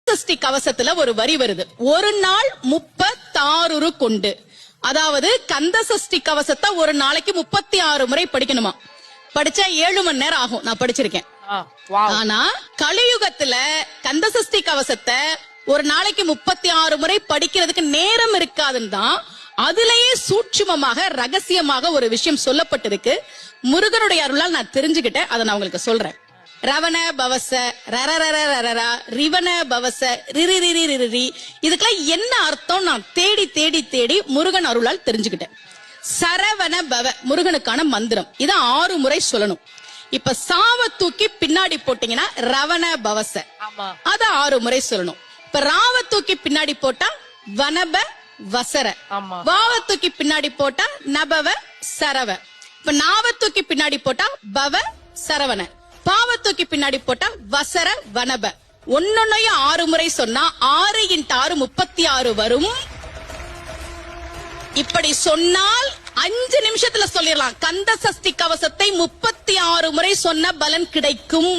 சஷ்டி கவசத்துல ஒரு வரி வருது, ஒரு நாள் 36 கொண்டு. அதாவது கந்த சஷ்டி கவசத்தை ஒரு நாளைக்கு 36 முறை படிக்கணுமா. படிச்சா 7 மணி நேரம் ஆகும். நான் படிச்சிருக்கேன். ஆனா கலியுகத்துல கந்த சஷ்டி கவசத்தை ஒரு நாளைக்கு 36 முறை படிக்கிறதுக்கு நேரம் இருக்காதுன்னு தான் அதுலயே சூட்சுமமாக ரகசியமாக ஒரு விஷயம் சொல்லப்பட்டிருக்கு. முருகனுடைய அருளால் நான் தெரிஞ்சுக்கிட்டேன். அதை நான் உங்களுக்கு சொல்றேன். ரவண பவச ரரரரரரா ரிவன பவச ரிரிரிரிரிரி, இதுக்கெல்லாம் என்ன அர்த்தம் நான் தேடி தேடி தேடி முருகன் அருளால் தெரிஞ்சுக்கிட்டேன். சரவண பவ முருகனுக்கான மந்திரம். இத 6 முறை சொல்லணும். இப்ப சாவ தூக்கி பின்னாடி போட்டீங்கன்னா ரவண பவச, அத 6 முறை சொல்லணும். இப்ப ராவ தூக்கி பின்னாடி போட்டா வனப வசர, வாவ தூக்கி பின்னாடி போட்டா நபவ சரவ, இப்ப நாவ தூக்கி பின்னாடி போட்டா பவ சரவண, பாவ தூக்கி பின்னாடி போட்டா வசர வனப. ஒன்னொன்னையும் 6 முறை சொன்னா 6 × 6 36 வரும். இப்படி சொன்னால் 5 நிமிஷத்துல சொல்லிடலாம். கந்த சஷ்டி கவசத்தை 36 முறை சொன்ன பலன் கிடைக்கும்.